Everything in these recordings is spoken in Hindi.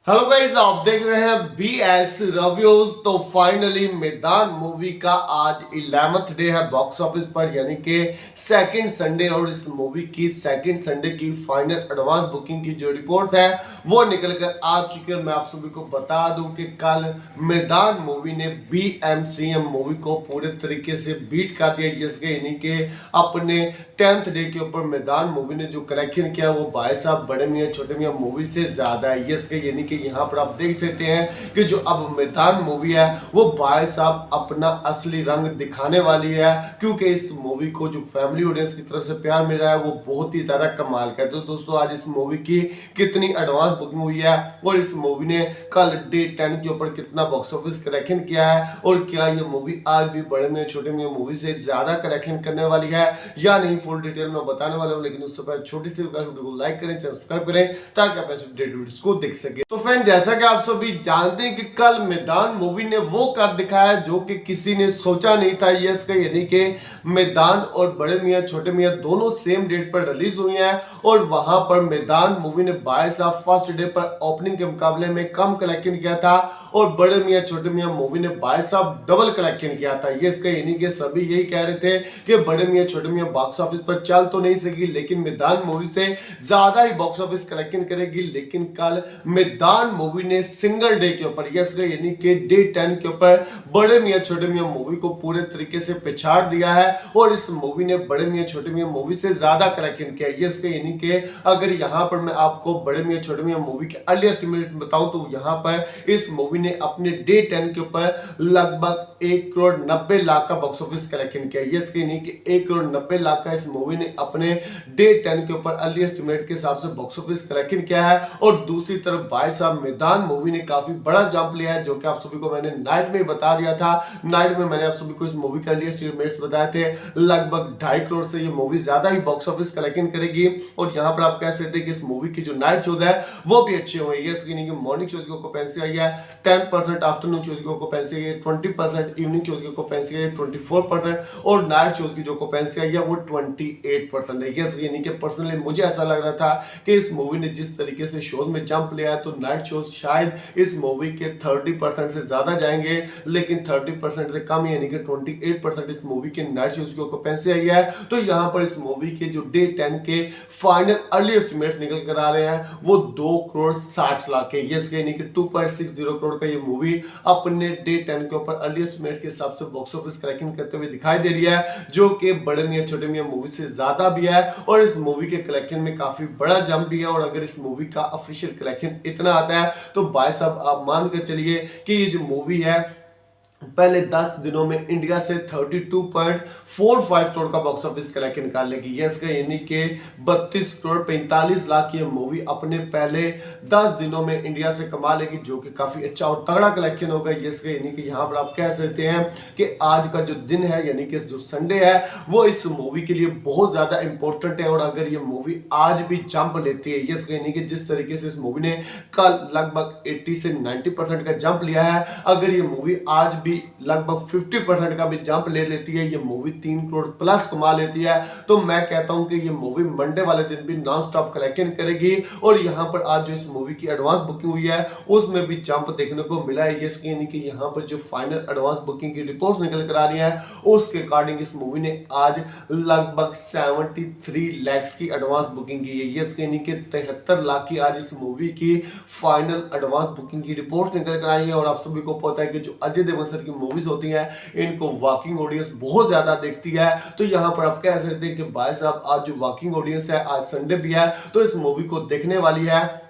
हेलो गाइस, आप देख रहे हैं BS रिव्यूज। तो फाइनली मैदान मूवी का आज 11th डे है बॉक्स ऑफिस पर, यानी कि सेकंड संडे। और इस मूवी की सेकंड संडे की फाइनल एडवांस बुकिंग की जो रिपोर्ट है वो निकल कर आ चुकी है। मैं आप सभी को बता दूं कि कल मैदान मूवी ने BMCM मूवी को पूरे तरीके से बीट कर दिया, जिसके यानी कि अपने 10th डे के ऊपर मैदान मूवी ने जो कलेक्शन किया वो भाई साहब बड़े मियां छोटे मियां मूवी से ज्यादा है। इसके यानी कि यहाँ पर आप देख सकते हैं कि जो अब मैदान मूवी है वो भाई साहब अपना असली रंग दिखाने वाली है, क्योंकि इस मूवी को जो फैमिली ऑडियंस की तरफ से प्यार मिल रहा है वो बहुत ही ज्यादा कमाल का है। तो दोस्तों, आज इस मूवी की कितनी एडवांस बुकिंग हुई है और इस मूवी ने कल डे 10 के ऊपर कितना बॉक्स ऑफिस कलेक्शन किया है, और क्या ये मूवी आज भी बड़े में छोटे में मूवी से ज्यादा कलेक्शन करने वाली है या नहीं, फुल डिटेल में बताने वाला हूं। लेकिन उससे पहले छोटी सी वीडियो को लाइक करें, सब्सक्राइब करें ताकि आप ऐसे अपडेट वीडियोस को देख सके। तो फ्रेंड, जैसा कि आप सभी जानते हैं कि कल मैदान मूवी ने वो कर दिखाया जो कि किसी ने सोचा नहीं था। यस का यानी कि मैदान और बड़े मियां छोटे मियां दोनों सेम डेट पर रिलीज हुई हैं, और वहां पर मैदान मूवी ने भाई साहब फर्स्ट डे पर ओपनिंग के मुकाबले में कम कलेक्शन किया था, और बड़े मियां छोटे मियां मूवी ने भाई साहब डबल कलेक्शन किया था। यस का यानी कि सभी यही कह रहे थे कि बड़े मियां छोटे मियां बॉक्स ऑफिस पर चल तो नहीं सकी, लेकिन मैदान मूवी से ज्यादा ही बॉक्स ऑफिस कलेक्शन करेगी। लेकिन कल मैदान मूवी ने सिंगल डे के ऊपर, यस यानी कि डे 10 के ऊपर बड़े मियां छोटे मियां मूवी को पूरे तरीके से पिछाड़ दिया है, और इस मूवी ने बड़े मियां छोटे मियां मूवी से ज्यादा कलेक्शन किया। यस यानी कि अगर यहां पर मैं आपको बड़े मियां छोटे मियां मूवी के अर्ली एस्टिमेट बताऊं तो यहां पर इस मूवी ने अपने डे 10 के ऊपर लगभग 1,90,00,000 का बॉक्स ऑफिस कलेक्शन किया। यस यानी कि 1,90,00,000 का इस मूवी ने अपने डे 10 के ऊपर अर्ली एस्टिमेट के हिसाब से बॉक्स ऑफिस कलेक्शन किया है। और दूसरी तरफ भाई साहब मैदान मूवी ने काफी बड़ा जंप लिया है, जो कि आप सभी को मैंने नाइट में बता दिया था। नाइट में मैंने आप सभी को इस मूवी का अर्ली एस्टिमेट्स बताए थे, लगभग 2.5 करोड़ से ये मूवी ज्यादा ही बॉक्स ऑफिस कलेक्शन करेगी। और यहाँ पर आप कह सकते हैं कि इस मूवी की जो नाइट शोज है वो भी अच्छे हुए। ये स्क्रीनिंग की मॉर्निंग शोज की ऑक्यूपेंसी आई है 10%, आफ्टरनून शोज की ऑक्यूपेंसी आई है 20%, इवनिंग शोज की ऑक्यूपेंसी आई है 24%, और नाइट शोज की जो ऑक्यूपेंसी आई है वो 28% है। यस यानी कि पर्सनली मुझे ऐसा लग रहा था कि इस मूवी ने जिस तरीके से शोज में जंप लिया है तो नाइट शोज शायद इस मूवी के 30% से ज्यादा जाएंगे, लेकिन 30% से कम यानी कि 28% इस मूवी के नाइट शोज की ऑक्यूपेंसी आई है। तो यहां पर इस मूवी के जो डे 10 के फाइनल अर्ली एस्टिमेट्स निकल कर आ रहे हैं वो 2,60,00,000 के। यस यानी कि 2.60 करोड़ का ये मूवी अपने डे 10 के ऊपर अर्ली एस्टिमेट के हिसाब से बॉक्स ऑफिस कलेक्शन करते हुए दिखाई दे रही है, जो कि बड़े मियां छोटे मियां मूवी से ज्यादा भी है, और इस मूवी के कलेक्शन में काफी बड़ा जंप भी है। और अगर इस मूवी का ऑफिशियल कलेक्शन इतना आता है तो भाई साहब आप मान कर चलिए कि ये जो मूवी है पहले 10 दिनों में इंडिया से 32.45 करोड़ का बॉक्स ऑफिस कलेक्शन निकाल लेगी। यस का यानी कि 32 करोड़ 45 लाख की मूवी अपने पहले 10 दिनों में इंडिया से कमा लेगी, जो कि काफी अच्छा और तगड़ा कलेक्शन होगा। यस का यानी कि यहाँ पर आप कह सकते हैं कि आज का जो दिन है यानी कि जो संडे है वो इस मूवी के लिए बहुत ज्यादा इंपॉर्टेंट है। और अगर ये मूवी आज भी जंप लेती है, यस का यानी कि जिस तरीके से इस मूवी ने कल लगभग 80 से 90% का जंप लिया है, अगर ये मूवी आज भी लगभग 50% का भी जंप ले लेती है, ये मूवी 3 करोड़ प्लस कमा लेती है, तो मैं कहता हूं कि ये मूवी मंडे वाले दिन भी नॉन स्टॉप कलेक्शन करेगी। और यहां पर आज जो इस मूवी की एडवांस बुकिंग हुई है उसमें भी जंप देखने को मिला है। ये यानी कि यहां पर जो फाइनल एडवांस बुकिंग की रिपोर्ट्स निकल कर आ रही है उसके अकॉर्डिंग इस मूवी ने आज लगभग 73 लाख की एडवांस बुकिंग की है। ये यानी कि 73 लाख की आज इस मूवी की फाइनल एडवांस बुकिंग की रिपोर्ट निकल कर आई है। और आप सभी को पता है कि जो अजय देवगन सर की मूवीज होती हैं इनको वॉकिंग ऑडियंस बहुत ज्यादा देखती है। तो यहां पर आप कह सकते हैं कि भाई साहब आज जो वॉकिंग ऑडियंस है आज संडे भी है तो इस मूवी को देखने वाली है।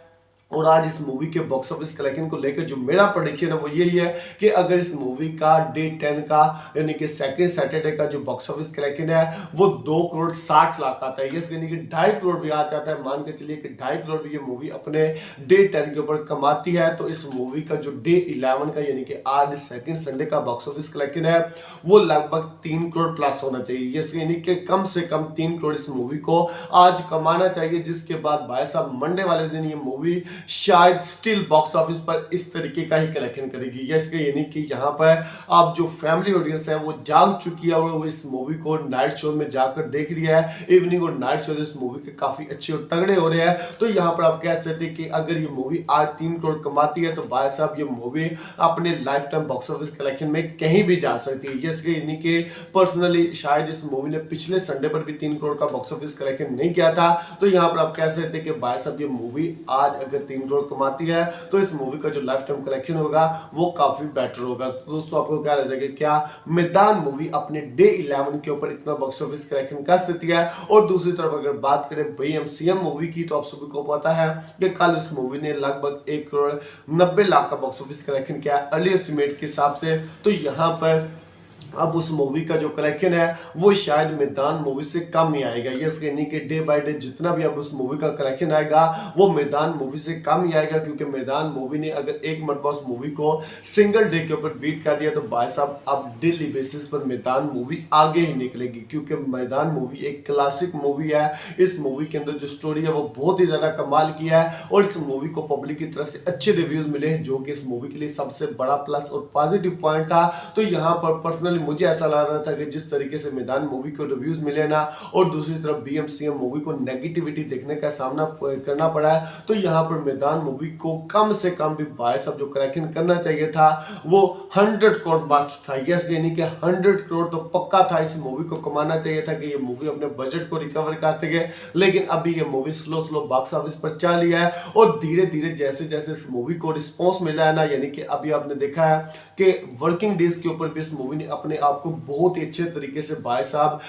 और आज इस मूवी के बॉक्स ऑफिस कलेक्शन को लेकर जो मेरा प्रेडिक्शन है वो यही है कि अगर इस मूवी का डे 10 का यानी कि सेकंड सैटरडे का जो बॉक्स ऑफिस कलेक्शन है वो 2,60,00,000 आता है। यानी कि 2.5 करोड़ भी आ जाता है, मान के चलिए कि 2.5 करोड़ भी ये मूवी अपने डे 10 के ऊपर कमाती है, तो इस मूवी का जो डे 11 का यानी कि आज सेकंड संडे का बॉक्स ऑफिस कलेक्शन है वो लगभग 3 करोड़ प्लस होना चाहिए। यानी कि कम से कम 3 करोड़ इस मूवी को आज कमाना चाहिए, जिसके बाद भाई साहब मंडे वाले दिन ये मूवी शायद स्टिल बॉक्स ऑफिस पर इस तरीके का ही कलेक्शन करेगी। यस, यानी कि यहाँ पर अब जो फैमिली ऑडियंस है वो जाग चुकी है और वो इस मूवी को नाइट शो में जाकर देख रही है। इवनिंग और नाइट शो इस मूवी के काफी अच्छे और तगड़े हो रहे हैं। तो यहाँ पर आप कह सकते हैं कि अगर ये मूवी आज 3 करोड़ कमाती है तो भाई साहब ये मूवी अपने life time box office collection में कहीं भी जा सकती है। यस, यानी कि पर्सनली शायद इस मूवी ने पिछले संडे पर भी 3 करोड़ का बॉक्स ऑफिस कलेक्शन नहीं किया था। तो यहाँ पर आप कह सकते हैं कि भाई साहब ये मूवी आज अगर 3 करोड़ कमाती है तो इस मूवी का जो लाइफ टाइम कलेक्शन होगा वो काफी बेटर होगा। तो दोस्तों आपको क्या लगता है कि क्या मैदान मूवी अपने डे 11 के ऊपर इतना बॉक्स ऑफिस कलेक्शन कर सकती है? और दूसरी तरफ अगर बात करें बीएमसीएम मूवी की तो आप सभी को पता है कि कल इस मूवी ने लगभग 1 करोड़ 90 लाख का बॉक्स ऑफिस कलेक्शन किया अर्ली एस्टिमेट के हिसाब से। तो यहाँ पर अब उस मूवी का जो कलेक्शन है वो शायद मैदान मूवी से कम ही आएगा। यस, यानी कि डे बाय डे जितना भी अब उस मूवी का कलेक्शन आएगा वो मैदान मूवी से कम ही आएगा, क्योंकि मैदान मूवी ने अगर एक मरतबा उस मूवी को सिंगल डे के ऊपर बीट कर दिया तो भाई साहब अब डेली बेसिस पर मैदान मूवी आगे ही निकलेगी, क्योंकि मैदान मूवी एक क्लासिक मूवी है। इस मूवी के अंदर जो स्टोरी है वो बहुत ही ज्यादा कमाल की है और इस मूवी को पब्लिक की तरफ से अच्छे रिव्यूज मिले हैं, जो कि इस मूवी के लिए सबसे बड़ा प्लस और पॉजिटिव पॉइंट था। तो यहाँ पर पर्सनली मुझे ऐसा लग रहा था कि जिस तरीके से मैदान मूवी को रिव्यूज मिले ना और दूसरी तरफ बीएमसीएम मूवी को नेगेटिविटी देखने का सामना करना पड़ा है, तो यहाँ पर मैदान मूवी को कम से कम भी भाई साहब जो कलेक्शन करना चाहिए था वो 100 करोड़ मस्ट था। यस, यानी कि 100 करोड़ तो पक्का था इस मूवी को कमाना चाहिए था कि ये मूवी अपने बजट को रिकवर कर सके। लेकिन अभी ये मूवी स्लो बॉक्स ऑफिस पर चल रही है और धीरे धीरे जैसे जैसे इस मूवी को रिस्पॉन्स मिला है ना, यानी कि अभी आपने देखा है कि वर्किंग डेज के ऊपर भी इस मूवी ने अपने आप को बहुत ही अच्छे तरीके से भाई साहब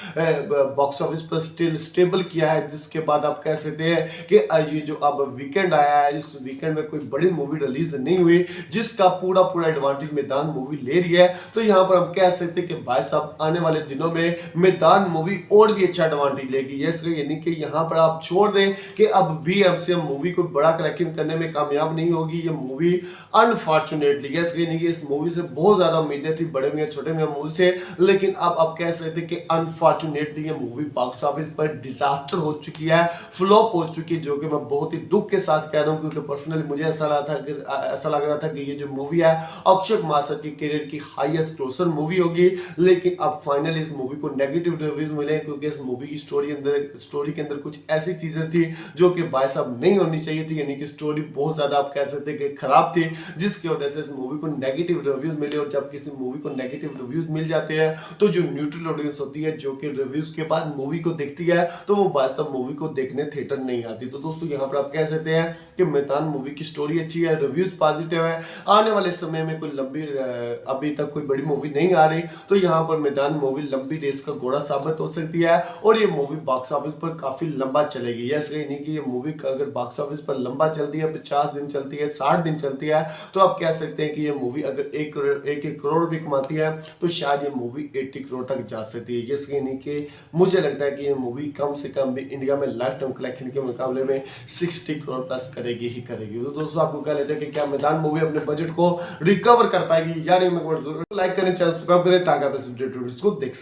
बॉक्स ऑफिस पर स्टेबल किया है। जिसके बाद आप कह सकते हैं कि ये जो अब वीकेंड आया है, इस वीकेंड में कोई बड़ी मूवी रिलीज नहीं हुई जिसका पूरा एडवांटेज मैदान मूवी ले रही है। तो यहाँ पर हम कह सकते हैं कि भाई साहब आने वाले दिनों में मैदान मूवी और भी अच्छा एडवांटेज लेगी। यानी कि यहाँ पर आप छोड़ दें कि अब बीएमसीएम मूवी को बड़ा कलेक्शन करने में कामयाब नहीं होगी ये मूवी, अनफॉर्चुनेटली। यानी कि इस मूवी से बहुत ज्यादा उम्मीदें थी बड़े मियां छोटे मियां मूवी से, लेकिन अब आप कह सकते हैं कि अनफॉर्चुनेटली ये मूवी बॉक्स ऑफिस पर डिजास्टर हो चुकी है, फ्लॉप हो चुकी है, जो कि मैं बहुत ही दुख के साथ कह रहा हूं, क्योंकि पर्सनली मुझे ऐसा लग रहा था कि ये जो मूवी है अक्षय कुमार सर की करियर की हाईएस्ट ग्रोसर मूवी होगी। लेकिन अब फाइनली इस मूवी को नेगेटिव रिव्यूज मिले, क्योंकि इस मूवी की स्टोरी के अंदर कुछ ऐसी चीजें थी जो कि भाई साहब नहीं होनी चाहिए थी। यानी कि स्टोरी बहुत ज्यादा आप कह सकते हैं कि खराब थी, जिसकी वजह से इस मूवी को नेगेटिव रिव्यूज मिले। और जब किसी मूवी को नेगेटिव रिव्यूज मिल जाते हैं तो जो न्यूट्रल ऑडियंस होती है जो कि रिव्यूज के बाद मूवी को देखती है तो वो भाई साहब मूवी को देखने थिएटर नहीं आती। तो दोस्तों यहाँ पर आप कह सकते हैं कि मैदान मूवी की स्टोरी अच्छी है, रिव्यूज पॉजिटिव है, आने वाले समय में कोई लंबी अभी तक कोई बड़ी मूवी नहीं आ रही, तो यहाँ पर मैदान मूवी लंबी रेस का घोड़ा साबित हो सकती है और ये मूवी बॉक्स ऑफिस पर काफी लंबा चलेगी। ऐसे नहीं कि ये मूवी अगर बॉक्स ऑफिस पर लंबा चलती है, 50 दिन चलती है, 60 दिन चलती है, तो आप कह सकते हैं कि ये मूवी अगर एक करोड़ भी कमाती है तो शायद ये मूवी 80 करोड़ तक जा सकती है। ये नहीं कि मुझे लगता है कि ये मूवी कम से कम भी इंडिया में लाइफ टाइम कलेक्शन के मुकाबले में 60 करोड़ प्लस करेगी ही करेगी। तो दोस्तों आपको क्या लगता है कि क्या मैदान मूवी अपने बजट को रिकवर कर पाएगी या नहीं? मैं लाइक करें, चैनल सब्सक्राइब करें ताकि आप इस वीडियो को देख सकें।